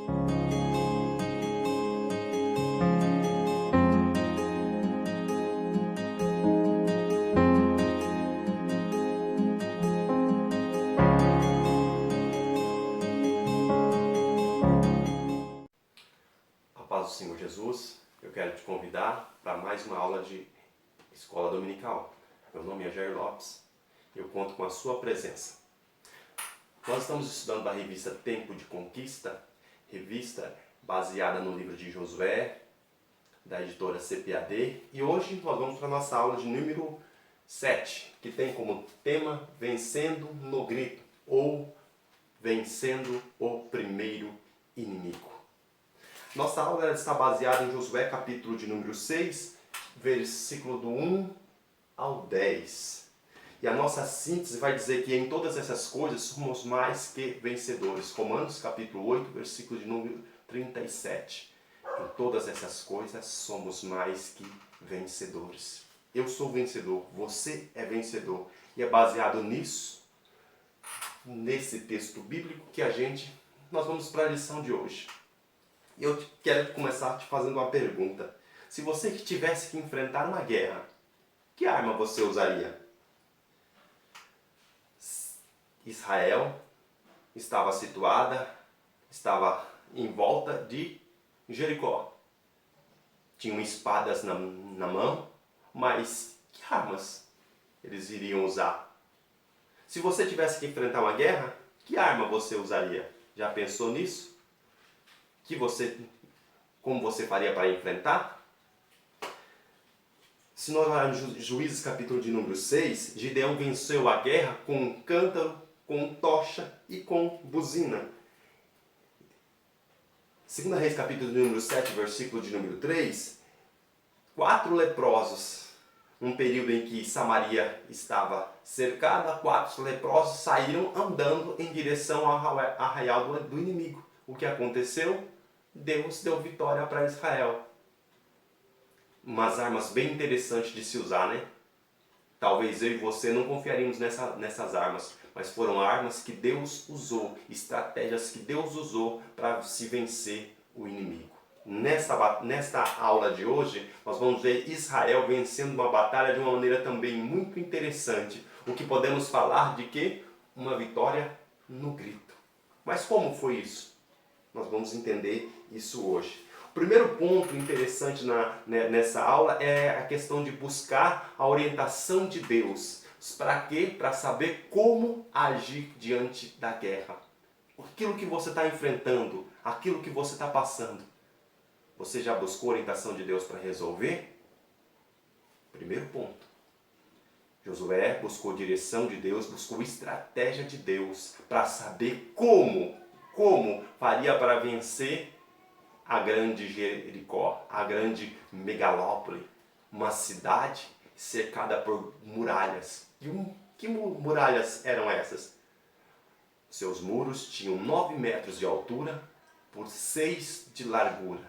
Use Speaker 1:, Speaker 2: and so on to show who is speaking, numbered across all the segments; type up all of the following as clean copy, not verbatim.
Speaker 1: A paz do Senhor Jesus, eu quero te convidar para mais uma aula de Escola Dominical. Meu nome é Jair Lopes e eu conto com a sua presença. Nós estamos estudando da revista Tempo de Conquista, revista baseada no livro de Josué, da editora CPAD, e hoje nós vamos para a nossa aula de número 7, que tem como tema Vencendo no Grito, ou Vencendo o Primeiro Inimigo. Nossa aula está baseada em Josué, capítulo de número 6, versículo do 1 ao 10. E a nossa síntese vai dizer que em todas essas coisas somos mais que vencedores. Romanos, capítulo 8, versículo de número 37. Em todas essas coisas somos mais que vencedores. Eu sou vencedor, você é vencedor. E é baseado nisso, nesse texto bíblico, que nós vamos para a lição de hoje. Eu quero começar te fazendo uma pergunta. Se você tivesse que enfrentar uma guerra, que arma você usaria? Israel estava estava em volta de Jericó. Tinham espadas na mão, mas que armas eles iriam usar? Se você tivesse que enfrentar uma guerra, que arma você usaria? Já pensou nisso? Como você faria para enfrentar? Se nós olharmos Juízes capítulo de número 6, Gideão venceu a guerra com um cântaro, com tocha e com buzina. 2 Reis capítulo de número 7, versículo de número 3, 4 leprosos, um período em que Samaria estava cercada, 4 leprosos saíram andando em direção ao arraial do inimigo. O que aconteceu? Deus deu vitória para Israel. Umas armas bem interessantes de se usar, né? Talvez eu e você não confiaríamos nessas armas, mas foram armas que Deus usou, estratégias que Deus usou para se vencer o inimigo. Nesta aula de hoje, nós vamos ver Israel vencendo uma batalha de uma maneira também muito interessante. O que podemos falar de quê? Uma vitória no grito. Mas como foi isso? Nós vamos entender isso hoje. O primeiro ponto interessante nessa aula é a questão de buscar a orientação de Deus. Para quê? Para saber como agir diante da guerra. Aquilo que você está enfrentando, aquilo que você está passando. Você já buscou a orientação de Deus para resolver? Primeiro ponto. Josué buscou direção de Deus, buscou estratégia de Deus para saber como faria para vencer a grande Jericó, a grande megalópole, uma cidade cercada por muralhas. E que muralhas eram essas? Seus muros tinham 9 metros de altura por 6 de largura.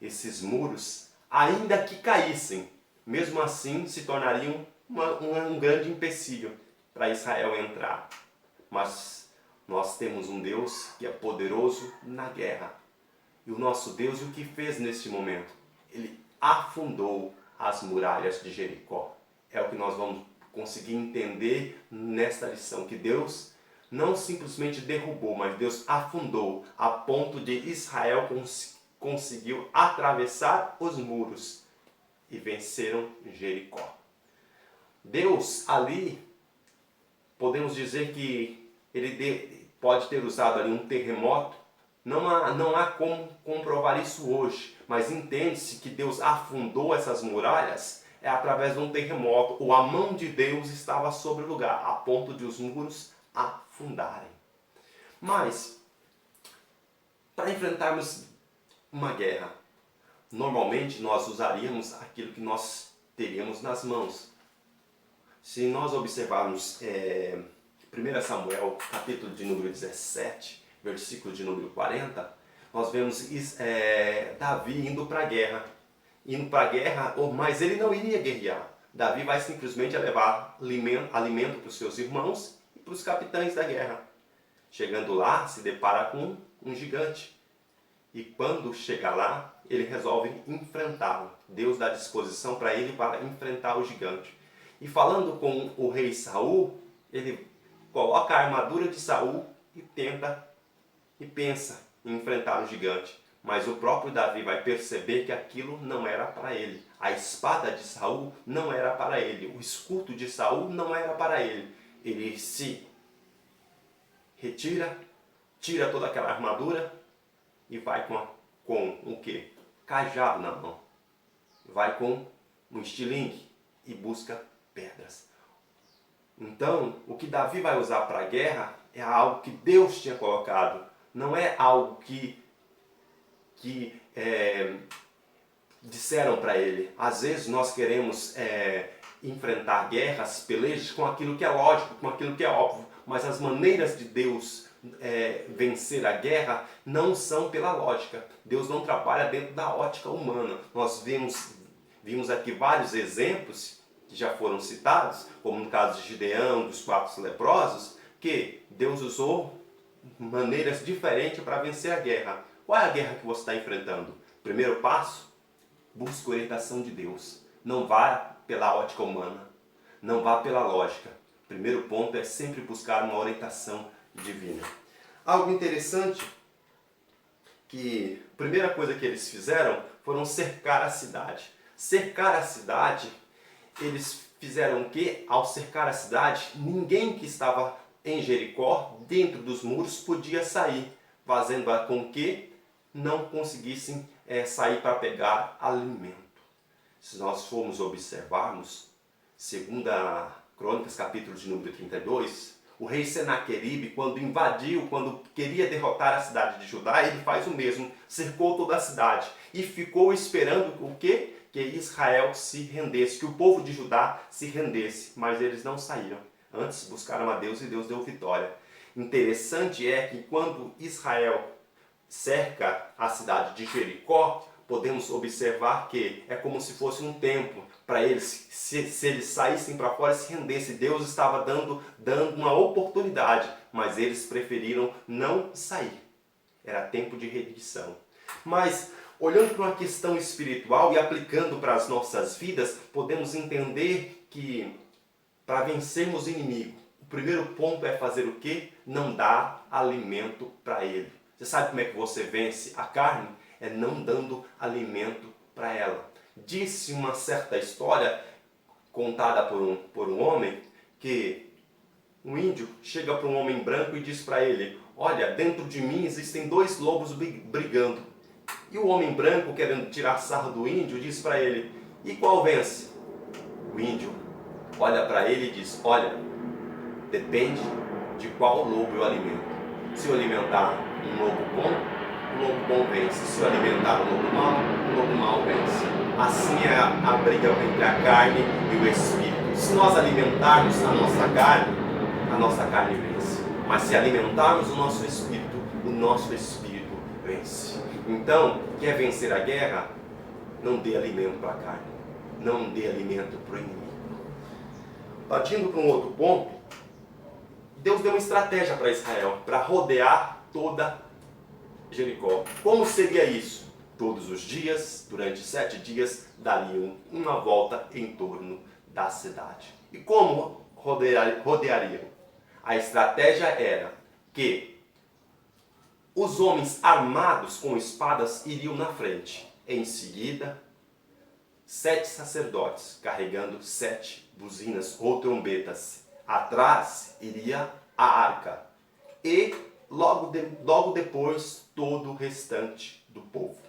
Speaker 1: Esses muros, ainda que caíssem, mesmo assim se tornariam um grande empecilho para Israel entrar. Mas nós temos um Deus que é poderoso na guerra. E o nosso Deus, o que fez neste momento? Ele afundou as muralhas de Jericó. É o que nós vamos conseguir entender nesta lição, que Deus não simplesmente derrubou, mas Deus afundou a ponto de Israel conseguiu atravessar os muros e venceram Jericó. Deus ali, podemos dizer que ele pode ter usado ali um terremoto. Não há como comprovar isso hoje, mas entende-se que Deus afundou essas muralhas através de um terremoto, ou a mão de Deus estava sobre o lugar, a ponto de os muros afundarem. Mas, para enfrentarmos uma guerra, normalmente nós usaríamos aquilo que nós teríamos nas mãos. Se nós observarmos 1 Samuel, capítulo de número 17, versículo de número 40, nós vemos Davi indo para a guerra. Mas ele não iria guerrear. Davi vai simplesmente levar alimento para os seus irmãos e para os capitães da guerra. Chegando lá, se depara com um gigante. E quando chega lá, ele resolve enfrentá-lo. Deus dá disposição para ele para enfrentar o gigante. E falando com o rei Saul, ele coloca a armadura de Saul e tenta e pensa em enfrentar o gigante. Mas o próprio Davi vai perceber que aquilo não era para ele. A espada de Saul não era para ele. O escudo de Saul não era para ele. Ele se retira, tira toda aquela armadura e vai com o quê? Cajado na mão. Vai com um estilingue e busca pedras. Então, o que Davi vai usar para a guerra é algo que Deus tinha colocado. Não é algo que disseram para ele. Às vezes nós queremos enfrentar guerras, pelejas com aquilo que é lógico, com aquilo que é óbvio. Mas as maneiras de Deus vencer a guerra não são pela lógica. Deus não trabalha dentro da ótica humana. Nós vimos aqui vários exemplos que já foram citados, como no caso de Gideão, dos 4 leprosos, que Deus usou maneiras diferentes para vencer a guerra. Qual é a guerra que você está enfrentando? Primeiro passo, busque a orientação de Deus. Não vá pela ótica humana, não vá pela lógica. Primeiro ponto é sempre buscar uma orientação divina. Algo interessante, que a primeira coisa que eles fizeram foram cercar a cidade. Cercar a cidade, eles fizeram o quê? Ao cercar a cidade, ninguém que estava em Jericó, dentro dos muros, podia sair, fazendo com que não conseguissem sair para pegar alimento. Se nós formos observarmos, segundo a Crônicas, capítulo de número 32, o rei Senaqueribe, quando queria derrotar a cidade de Judá, ele faz o mesmo, cercou toda a cidade e ficou esperando o quê? Que Israel se rendesse, que o povo de Judá se rendesse, mas eles não saíram. Antes buscaram a Deus e Deus deu vitória. Interessante é que quando Israel cerca a cidade de Jericó, podemos observar que é como se fosse um templo para eles. Se eles saíssem para fora e se rendessem, Deus estava dando uma oportunidade, mas eles preferiram não sair. Era tempo de rendição. Mas, olhando para uma questão espiritual e aplicando para as nossas vidas, podemos entender que para vencermos o inimigo, o primeiro ponto é fazer o quê? Não dar alimento para ele. Você sabe como é que você vence a carne? É não dando alimento para ela. Disse uma certa história contada por um homem que um índio chega para um homem branco e diz para ele: olha, dentro de mim existem 2 lobos brigando. E o homem branco, querendo tirar sarro do índio, diz para ele: e qual vence? O índio olha para ele e diz: olha, depende de qual lobo eu alimento. Se eu alimentar um lobo bom, o lobo bom vence. Se eu alimentar um lobo mau, o lobo mau vence. Assim é a briga entre a carne e o espírito. Se nós alimentarmos a nossa carne vence. Mas se alimentarmos o nosso espírito vence. Então, quer vencer a guerra? Não dê alimento para a carne. Não dê alimento para o inimigo. Partindo para um outro ponto, Deus deu uma estratégia para Israel, para rodear toda Jericó. Como seria isso? Todos os dias, durante 7 dias, dariam uma volta em torno da cidade. E como rodeariam? A estratégia era que os homens armados com espadas iriam na frente. Em seguida, 7 sacerdotes carregando 7 buzinas ou trombetas. Atrás iria a arca. E logo depois todo o restante do povo.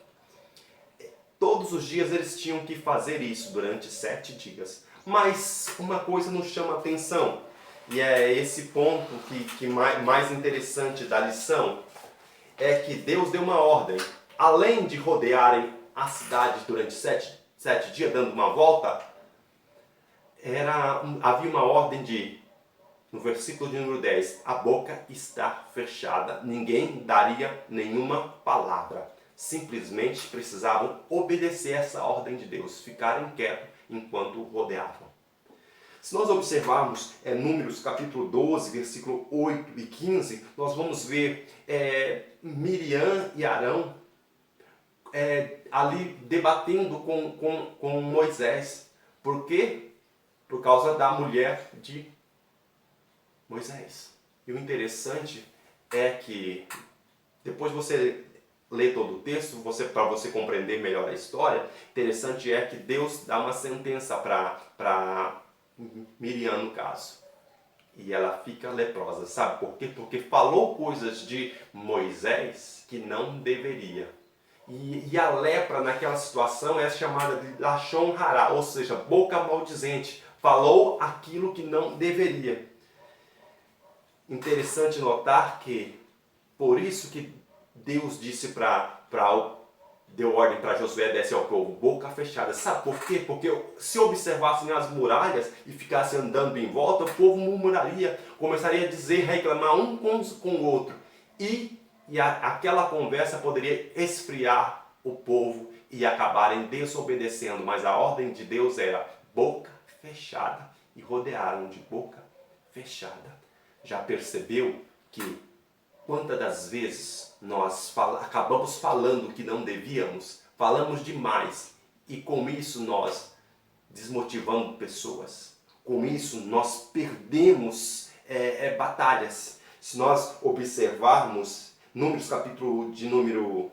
Speaker 1: Todos os dias eles tinham que fazer isso durante 7 dias. Mas uma coisa nos chama a atenção. E é esse ponto que mais interessante da lição. É que Deus deu uma ordem. Além de rodearem a cidade durante 7 dias, dando uma volta, havia uma ordem no versículo de número 10, a boca está fechada, ninguém daria nenhuma palavra. Simplesmente precisavam obedecer essa ordem de Deus, ficarem quietos enquanto rodeavam. Se nós observarmos Números capítulo 12, versículo 8 e 15, nós vamos ver Miriam e Arão ali debatendo com Moisés. Por quê? Por causa da mulher de Moisés. E o interessante é que depois você lê todo o texto, para você compreender melhor a história, interessante é que Deus dá uma sentença para Miriam no caso. E ela fica leprosa, sabe por quê? Porque falou coisas de Moisés que não deveria. E a lepra naquela situação é chamada de Lashon Hará, ou seja, boca maldizente. Falou aquilo que não deveria. Interessante notar que, por isso que Deus disse deu ordem para Josué descer ao povo, boca fechada. Sabe por quê? Porque se observassem as muralhas e ficassem andando em volta, o povo murmuraria, começaria a dizer, reclamar um com o outro. Aquela conversa poderia esfriar o povo e acabarem desobedecendo. Mas a ordem de Deus era boca fechada e rodearam de boca fechada. Já percebeu que quantas das vezes nós acabamos falando o que não devíamos, falamos demais e com isso nós desmotivamos pessoas, com isso nós perdemos batalhas. Se nós observarmos Números capítulo de número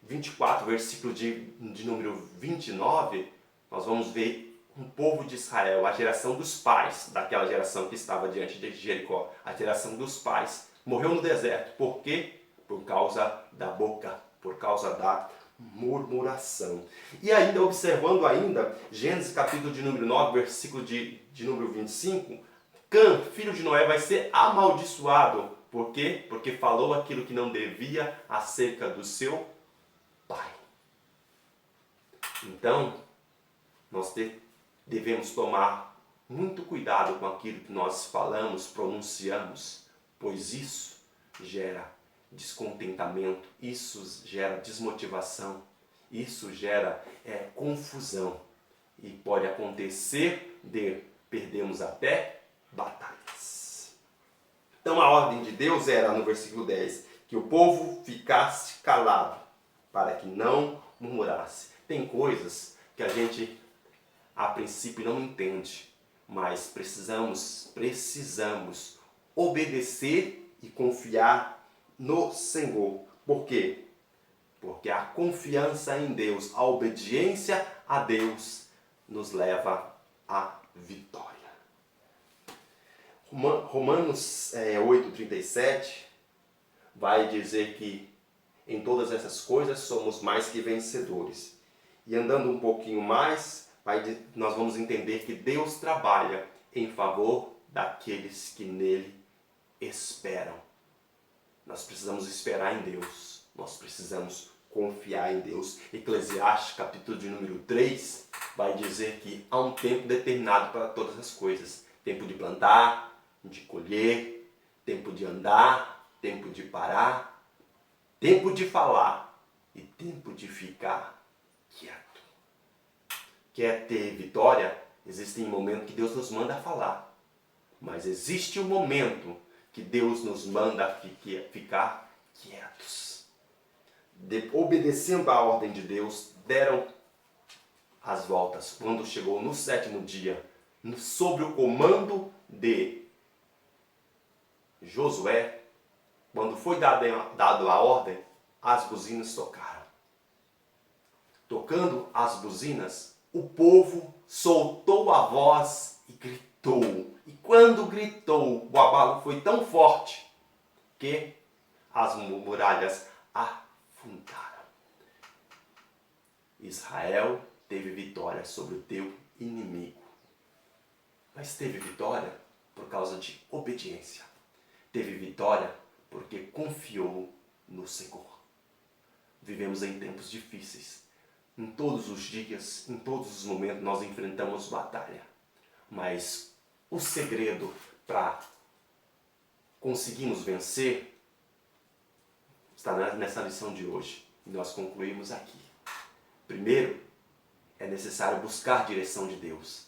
Speaker 1: 24, versículo de número 29, nós vamos ver um povo de Israel, a geração dos pais daquela geração que estava diante de Jericó, a geração dos pais, morreu no deserto. Por quê? Por causa da boca, por causa da murmuração. E ainda, observando ainda, Gênesis capítulo de número 9, versículo de número 25, Cã, filho de Noé, vai ser amaldiçoado. Por quê? Porque falou aquilo que não devia acerca do seu pai. Então, nós devemos tomar muito cuidado com aquilo que nós falamos, pronunciamos, pois isso gera descontentamento, isso gera desmotivação, isso gera confusão e pode acontecer de perdermos até batalhas. Então a ordem de Deus era, no versículo 10, que o povo ficasse calado, para que não murmurasse. Tem coisas que a gente a princípio não entende, mas precisamos obedecer e confiar no Senhor. Por quê? Porque a confiança em Deus, a obediência a Deus nos leva à vitória. Romanos 8,37 vai dizer que em todas essas coisas somos mais que vencedores. E andando um pouquinho mais, nós vamos entender que Deus trabalha em favor daqueles que nele esperam. Nós precisamos esperar em Deus. Nós precisamos confiar em Deus. Eclesiastes, capítulo de número 3, vai dizer que há um tempo determinado para todas as coisas. Tempo de plantar, de colher, tempo de andar, tempo de parar, tempo de falar e tempo de ficar quieto. Quer ter vitória? Existem momentos que Deus nos manda falar. Mas existe um momento que Deus nos manda ficar quietos. Obedecendo à ordem de Deus, deram as voltas. Quando chegou no 7º dia, sob o comando de Josué, quando foi dado a ordem, as buzinas tocaram. Tocando as buzinas, o povo soltou a voz e gritou. E quando gritou, o abalo foi tão forte que as muralhas afundaram. Israel teve vitória sobre o teu inimigo. Mas teve vitória por causa de obediência. Teve vitória porque confiou no Senhor. Vivemos em tempos difíceis. Em todos os dias, em todos os momentos, nós enfrentamos batalha. Mas o segredo para conseguirmos vencer está nessa lição de hoje. E nós concluímos aqui. Primeiro, é necessário buscar a direção de Deus.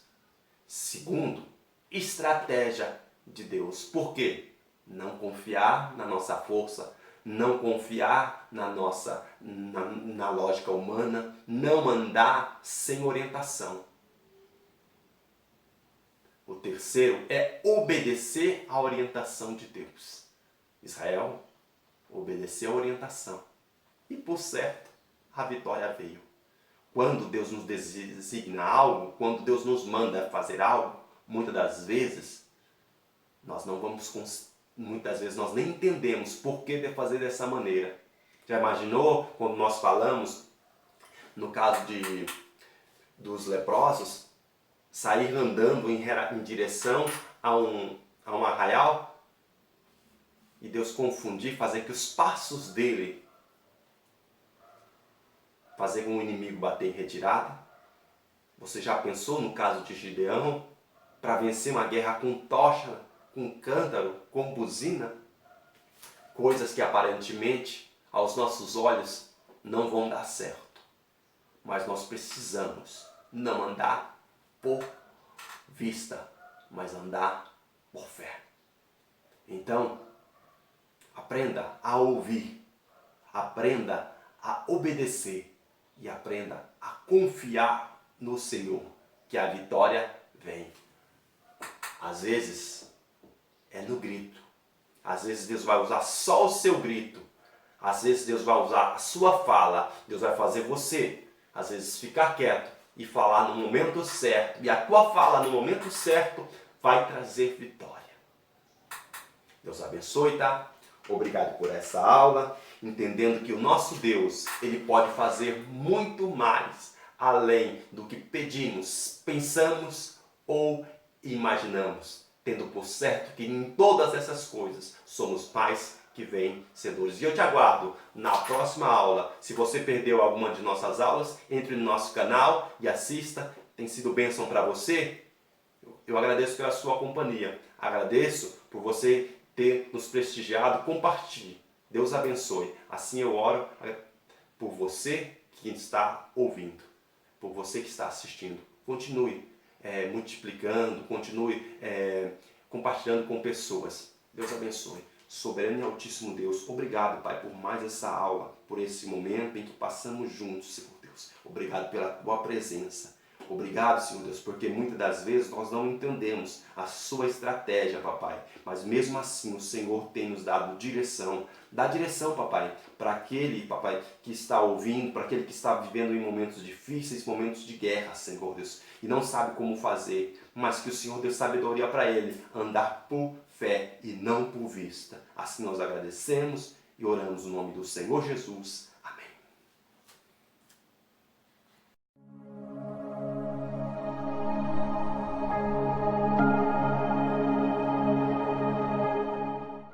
Speaker 1: Segundo, estratégia de Deus. Por quê? Não confiar na nossa força, não confiar na lógica humana, não andar sem orientação. O terceiro é obedecer à orientação de Deus. Israel obedeceu a orientação e, por certo, a vitória veio. Quando Deus nos designa algo, quando Deus nos manda fazer algo, muitas das vezes nós nós nem entendemos por que de fazer dessa maneira. Já imaginou quando nós falamos, no caso dos leprosos, sair andando em direção a um arraial e Deus confundir, fazer que os passos dele fazer o inimigo bater em retirada? Você já pensou no caso de Gideão, para vencer uma guerra com tocha, com cântaro, com buzina? Coisas que aparentemente, aos nossos olhos, não vão dar certo. Mas nós precisamos não andar por vista, mas andar por fé. Então, aprenda a ouvir, aprenda a obedecer e aprenda a confiar no Senhor, que a vitória vem. Às vezes é no grito, às vezes Deus vai usar só o seu grito, às vezes Deus vai usar a sua fala, Deus vai fazer você, às vezes, ficar quieto e falar no momento certo, e a tua fala no momento certo vai trazer vitória. Deus abençoe, tá? Obrigado por essa aula, entendendo que o nosso Deus, Ele pode fazer muito mais, além do que pedimos, pensamos ou imaginamos, tendo por certo que em todas essas coisas somos mais que vencedores. E eu te aguardo na próxima aula. Se você perdeu alguma de nossas aulas, entre no nosso canal e assista. Tem sido bênção para você? Eu agradeço pela sua companhia. Agradeço por você ter nos prestigiado. Compartilhe. Deus abençoe. Assim eu oro por você que está ouvindo, por você que está assistindo. Continue multiplicando, continue compartilhando com pessoas. Deus abençoe. Soberano e Altíssimo Deus, obrigado, Pai, por mais essa aula, por esse momento em que passamos juntos, Senhor Deus. Obrigado pela Tua presença. Obrigado, Senhor Deus, porque muitas das vezes nós não entendemos a Sua estratégia, Papai. Mas mesmo assim o Senhor tem nos dado direção. Dá direção, Papai, para aquele, Papai, que está ouvindo, para aquele que está vivendo em momentos difíceis, momentos de guerra, Senhor Deus, e não sabe como fazer, mas que o Senhor dê sabedoria para ele, andar por fé e não por vista. Assim nós agradecemos e oramos no nome do Senhor Jesus.